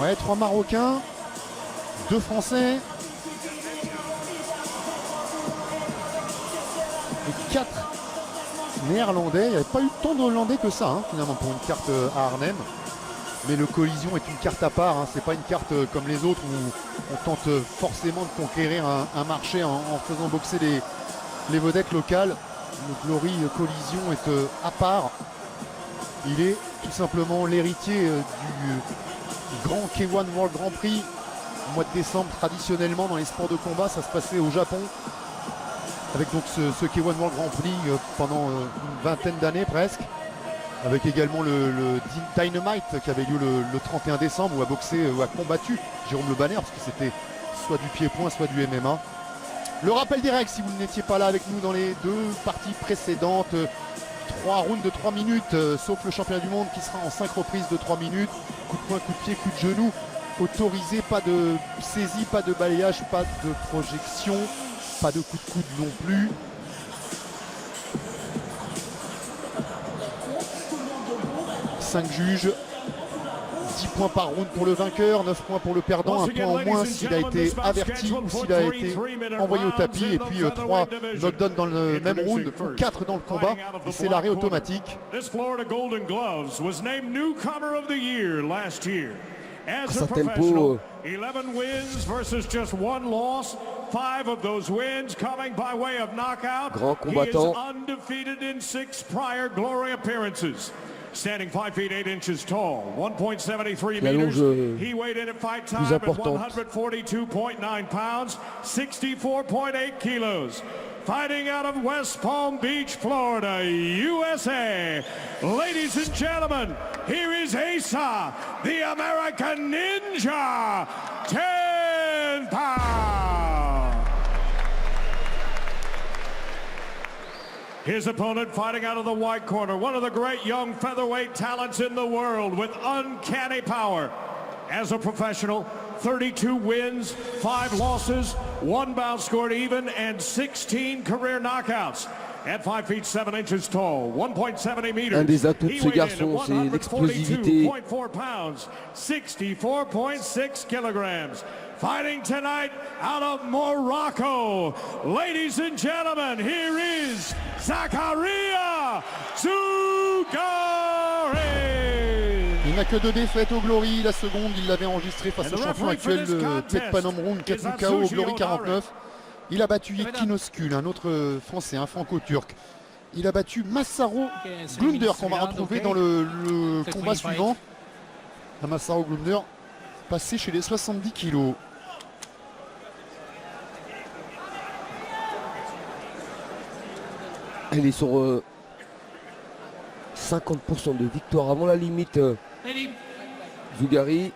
Ouais, 3 Marocains, 2 Français et 4 Néerlandais. Il n'y avait pas eu tant de Hollandais que ça, hein, finalement, pour une carte à Arnhem. Mais le Collision est une carte à part, hein. C'est pas une carte comme les autres où on tente forcément de conquérir un marché en faisant boxer les vedettes locales. Le Glory Collision est à part. Il est tout simplement l'héritier du grand K1 World Grand Prix. Au mois de décembre, traditionnellement dans les sports de combat, ça se passait au Japon. Avec donc ce K1 World Grand Prix pendant une vingtaine d'années presque. Avec également le Dynamite qui avait lieu le 31 décembre où a boxé, où a combattu Jérôme Le Banner, parce que c'était soit du pied-point, soit du MMA. Le rappel direct, si vous n'étiez pas là avec nous dans les 2 parties précédentes, 3 rounds de 3 minutes, sauf le championnat du monde qui sera en 5 reprises de 3 minutes. Coup de poing, coup de pied, coup de genou. Autorisé, pas de saisie, pas de balayage, pas de projection, pas de coup de coude non plus. 5 juges, 10 points par round pour le vainqueur, 9 points pour le perdant, 1 point en moins s'il a été averti ou s'il a été envoyé au tapis, et puis 3 knockdowns dans le même round, ou 4 dans le combat, et c'est l'arrêt automatique. Ça tempo. 11 wins versus just 1 loss. 5 of those wins coming by way of knockout. Grand combattant. He is undefeated in 6 prior Glory appearances. Standing 5 feet 8 inches tall, 1.73 meters. He weighed in at fight time at 142.9 pounds, 64.8 kilos. Fighting out of West Palm Beach, Florida, USA. Ladies and gentlemen, here is Asa, the American Ninja, 10 pounds. His opponent fighting out of the white corner, one of the great young featherweight talents in the world with uncanny power. As a professional, 32 wins, 5 losses, 1 bout scored even, and 16 career knockouts. At 5 feet 7 inches tall, 1.70 meters. Un des atouts de ce garçon, c'est l'explosivité. 142.4 pounds, 64.6 kilograms. Fighting tonight out of Morocco. Ladies and gentlemen, here is Zakaria Zougari. Il n'a que 2 défaites au Glory. La seconde, il l'avait enregistrée face au champion actuel de Tekpanomrun, Ketzukao, au Glory 49. Il a battu Yekinoskul, un autre français, un franco-turc. Il a battu Massaro Glunder, qu'on va retrouver dans le combat suivant. Massaro Glunder, passé chez les 70 kilos. Elle est sur 50% de victoire avant la limite. Zougari.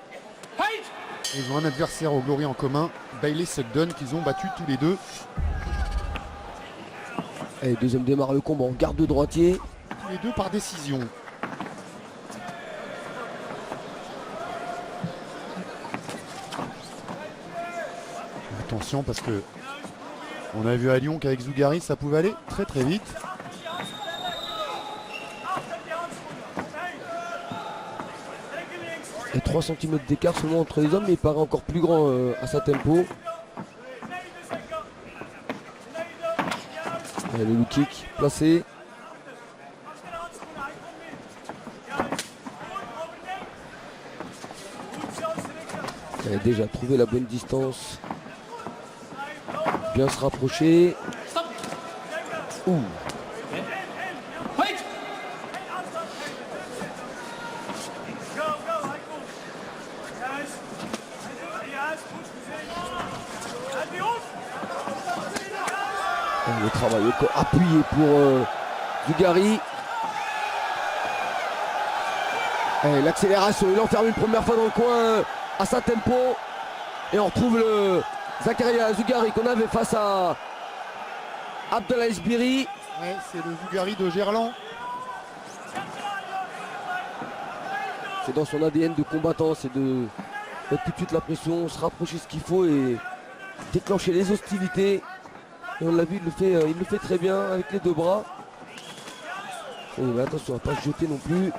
Ils ont un adversaire au Glory en commun, Bailey Sugden, qu'ils ont battu tous les deux. Et deuxième démarre le combat en garde de droitier. Tous les deux par décision. Attention parce que on a vu à Lyon qu'avec Zougari ça pouvait aller très très vite. Et 3 cm d'écart seulement entre les hommes, mais il paraît encore plus grand à sa tempo. Et le low kick placé. Elle a déjà trouvé la bonne distance. Bien se rapprocher. Ouh. Le travail appuyé pour Zougari. L'accélération, il enferme une première fois dans le coin à sa tempo. Et on retrouve le Zakaria Zougari qu'on avait face à Abdelaziz Biri. Ouais, c'est le Zougari de Gerland. C'est dans son ADN de combattant, c'est de mettre tout de suite la pression, se rapprocher ce qu'il faut et déclencher les hostilités. Et on l'a vu, il le fait très bien avec les 2 bras. Oh, mais attention, à ne pas se jeter non plus.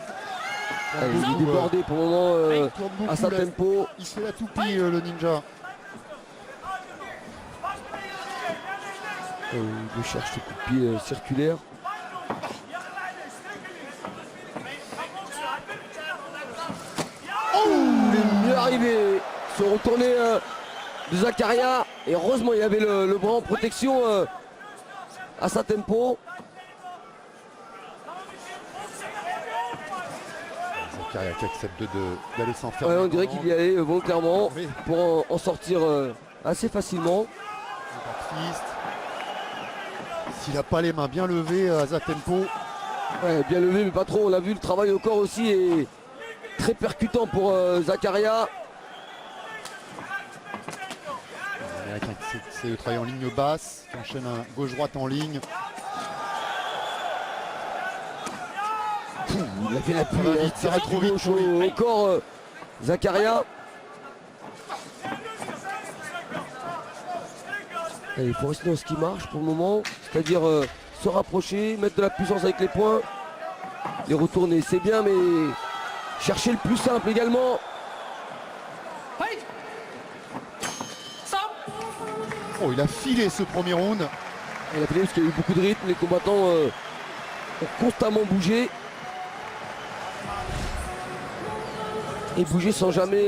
Il est débordé pour le moment à sa tempo. Il se fait la toupie le ninja. Il cherche ses coups de pied circulaires. Oh, il est mieux arrivé. Se retourner de Zakaria. Et heureusement il avait le bras en protection à sa tempo. Zakaria qui accepte d'aller s'enfermer. Ouais, on dirait qu'il y allait volontairement Oui. pour en sortir assez facilement. Fist. S'il n'a pas les mains bien levées à Zatempo, Ouais, bien levé mais pas trop. On a vu le travail au corps aussi est très percutant pour Zakaria. l'Américain c'est de travailler en ligne basse, qui enchaîne un gauche-droite en ligne. Il a fait l'appui, Ça va vite, ça va trop vite pour lui. au corps Zakaria. Et il faut rester dans ce qui marche pour le moment, c'est-à-dire se rapprocher, mettre de la puissance avec les poings, les retourner, c'est bien, mais chercher le plus simple également. Oh, il a filé ce premier round. Il a filé parce qu'il y a eu beaucoup de rythme, les combattants ont constamment bougé. Et bouger sans jamais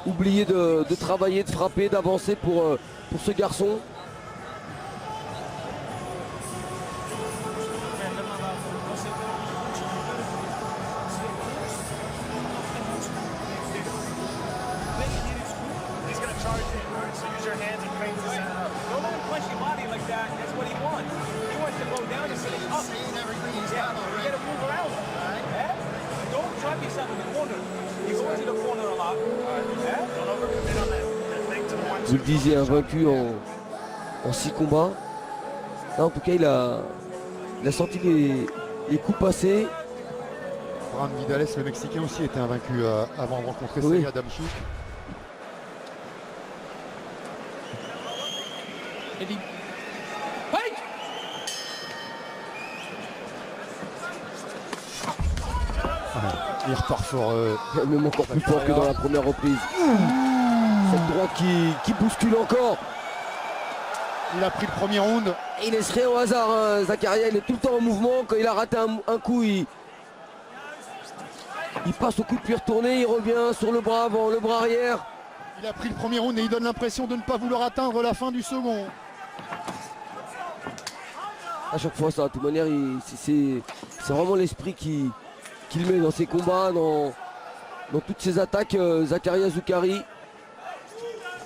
oublier de travailler, de frapper, d'avancer pour ce garçon. Vous le disiez, un vaincu en 6 combats. Là, en tout cas, il a senti les coups passer. Bram Vidales, le Mexicain aussi, était invaincu avant de rencontrer Oui. Sega Damchuk. Il repart fort. Même encore plus fort que dans la première reprise. Cette droite qui bouscule encore. Il a pris le premier round. Et il laisse rien au hasard, hein. Zakaria, il est tout le temps en mouvement. Quand il a raté un coup, il passe au coup de pied retourné, il revient sur le bras avant, le bras arrière. Il a pris le premier round et il donne l'impression de ne pas vouloir atteindre la fin du second. À chaque fois, ça, de toute manière, c'est vraiment l'esprit qu'il met dans ses combats, dans toutes ses attaques. Zakaria Zoukari.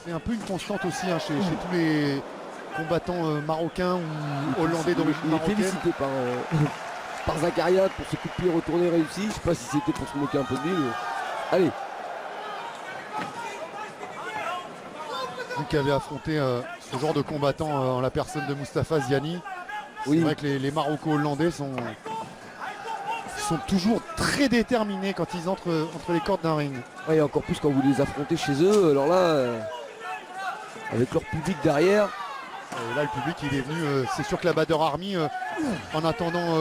C'est un peu une constante aussi hein, chez tous les combattants marocains ou hollandais d'origine Il est marocaine. félicité par Zakaria pour ce coup de pied retourné réussi. Je ne sais pas si c'était pour se moquer un peu de lui. Mais... Allez. Lui qui avait affronté ce genre de combattant en la personne de Moustapha Ziani. Oui. C'est vrai que les Maroco-Hollandais sont toujours très déterminés quand ils entrent entre les cordes d'un ring. Ouais, et encore plus quand vous les affrontez chez eux. Alors là, avec leur public derrière. Et là, le public, il est venu. C'est sûr que la Badr Army, en attendant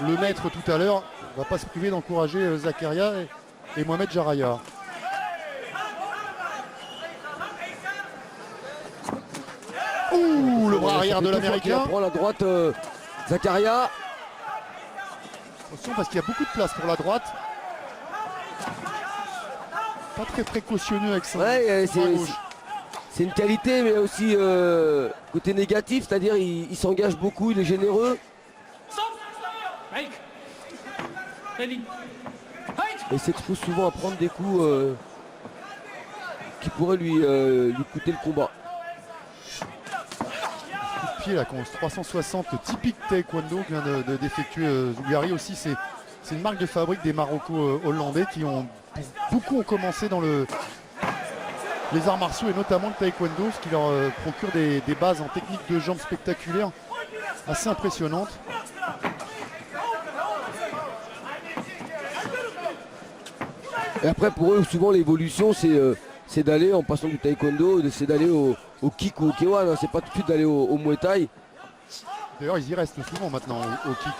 le maître tout à l'heure, va pas se priver d'encourager Zakaria et Mohamed Jaraya. Ouh, le bras arrière de l'Américain. Il prend la droite Zakaria. Attention parce qu'il y a beaucoup de place pour la droite. Pas très précautionneux avec ça. Ouais, c'est une qualité, mais aussi côté négatif, c'est-à-dire il s'engage beaucoup, il est généreux. Et c'est trop souvent à prendre des coups qui pourraient lui coûter le combat. Coup de pied là, 360 typique taekwondo que vient d'effectuer Zougari aussi. C'est une marque de fabrique des Maroco-Hollandais qui ont beaucoup ont commencé dans les arts martiaux et notamment le taekwondo, ce qui leur procure des bases en technique de jambes spectaculaires assez impressionnantes. Et après pour eux souvent l'évolution c'est d'aller en passant du taekwondo, c'est d'aller au kick ou au K1, hein. C'est pas tout de suite d'aller au Muay Thai. D'ailleurs ils y restent souvent maintenant au kick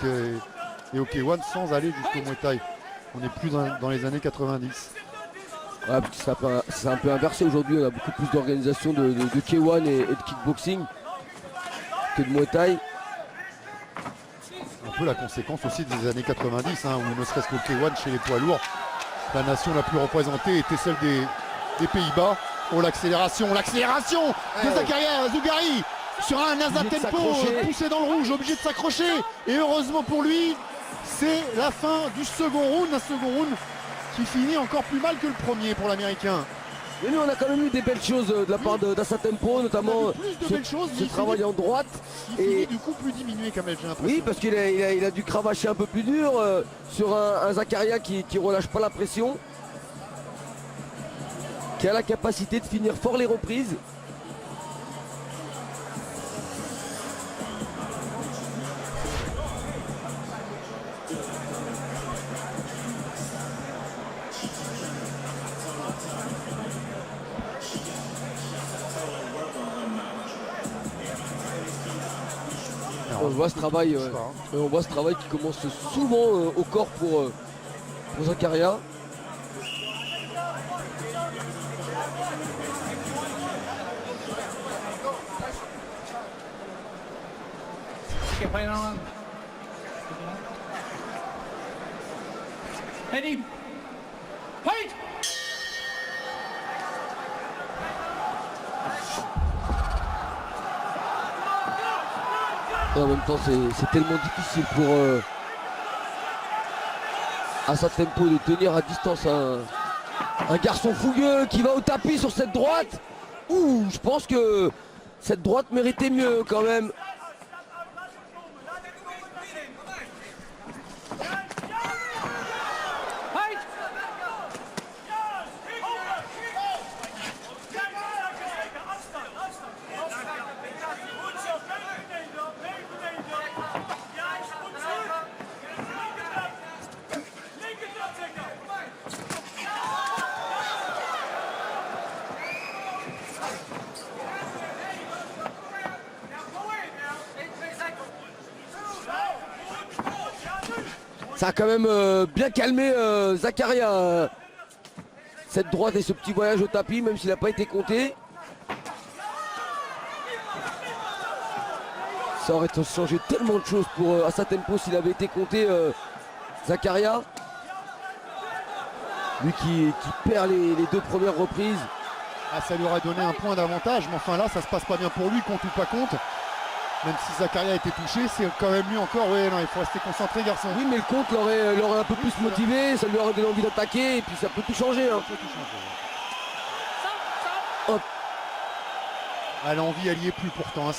et au K1 sans aller jusqu'au Muay Thai. On n'est plus dans les années 90. Ouais, c'est un peu inversé aujourd'hui, on a beaucoup plus d'organisation de K1 et de kickboxing que de Muay Thai. Un peu la conséquence aussi des années 90, hein, où ne serait-ce qu'au K1 chez les poids lourds, la nation la plus représentée était celle des Pays-Bas. Oh, l'accélération de Zakaria Zougari sur un Azat Tempo poussé dans le rouge, obligé de s'accrocher. Et heureusement pour lui, c'est la fin du second round, un second round qui finit encore plus mal que le premier pour l'Américain. Mais nous on a quand même eu des belles choses de la part d'Azat Tempo, notamment ce travail en droite. Il finit du coup plus diminué quand même, j'ai l'impression. Oui, parce qu'il a dû cravacher un peu plus dur sur un Zakaria qui relâche pas la pression, qui a la capacité de finir fort les reprises. On voit ce travail qui commence souvent au corps pour Zakaria. Et en même temps, c'est tellement difficile pour Azat Tempo de tenir à distance un garçon fougueux qui va au tapis sur cette droite. Ouh, je pense que cette droite méritait mieux quand même. Ça a quand même bien calmé Zakaria, cette droite et ce petit voyage au tapis, même s'il n'a pas été compté. Ça aurait changé tellement de choses pour Azat Tempo s'il avait été compté, Zakaria. Lui qui perd les deux premières reprises. Ah, ça lui aurait donné un point d'avantage, mais enfin là ça se passe pas bien pour lui, compte ou pas compte. Même si Zakaria a été touché, c'est quand même lui encore. Ouais, non, il faut rester concentré, garçon. Oui, mais le compte l'aurait un peu plus motivé, ça lui aurait donné envie d'attaquer, et puis ça peut tout changer. Hein. Hop. Ah, l'envie, elle y est plus pourtant. Hein,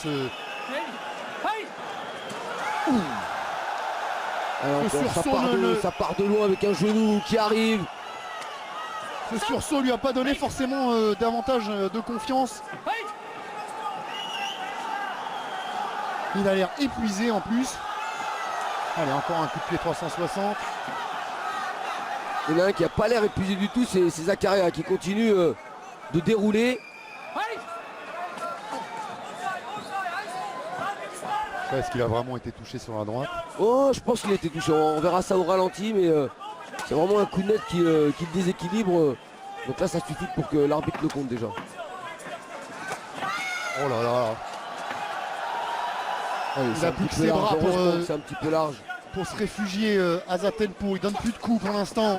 Alors, ça part de loin avec un genou qui arrive. Ce sursaut lui a pas donné forcément davantage de confiance. Il a l'air épuisé en plus. Allez, encore un coup de pied 360. Il y en a un qui n'a pas l'air épuisé du tout, c'est Zakaria qui continue de dérouler. Est-ce qu'il a vraiment été touché sur la droite? Oh, je pense qu'il a été touché. On verra ça au ralenti, mais c'est vraiment un coup de net qui le déséquilibre. Donc là, ça suffit pour que l'arbitre le compte déjà. Oh là là. Allez, il a plus que ses bras pour, c'est un petit peu large. Pour se réfugier Azat Tempo. Il donne plus de coups pour l'instant.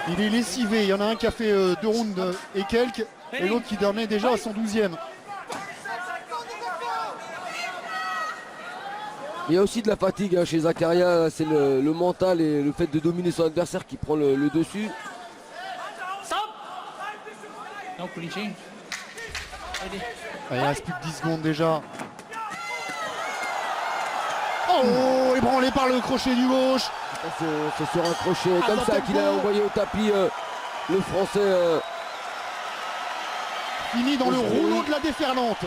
Il est lessivé. Il y en a un qui a fait 2 rounds et quelques. Et l'autre qui dormait déjà à son 12e. Il y a aussi de la fatigue hein, chez Zakaria. C'est le mental et le fait de dominer son adversaire qui prend le dessus. Il reste plus que 10 secondes déjà. Oh, ébranlé par le crochet du gauche. C'est sur un crochet comme ça qu'il a envoyé au tapis le français. Fini dans le rouleau de la déferlante.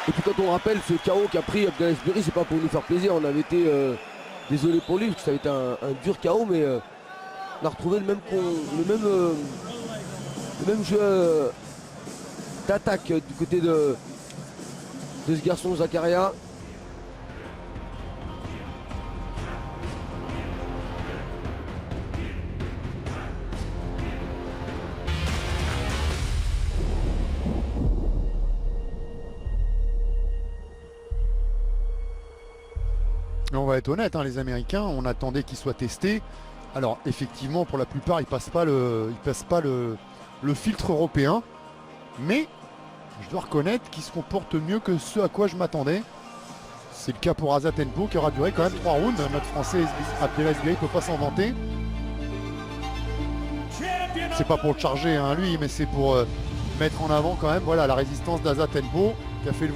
Et puis quand on rappelle ce KO qu'a pris Abdelaziz Biri, c'est pas pour nous faire plaisir. On avait été désolé pour lui parce que ça avait été un dur KO, mais on a retrouvé le même jeu d'attaque du côté de ce garçon Zakaria. On va être honnête, hein, les Américains, on attendait qu'ils soient testés. Alors effectivement, pour la plupart, ils passent pas le filtre européen. Mais je dois reconnaître qu'ils se comportent mieux que ce à quoi je m'attendais. C'est le cas pour Azatenpo qui aura duré quand même 3 rounds. Notre Français Abdelaziz ne peut pas s'en vanter. C'est pas pour le charger, hein, lui, mais c'est pour mettre en avant quand même, voilà, la résistance d'Azatenpo qui a fait le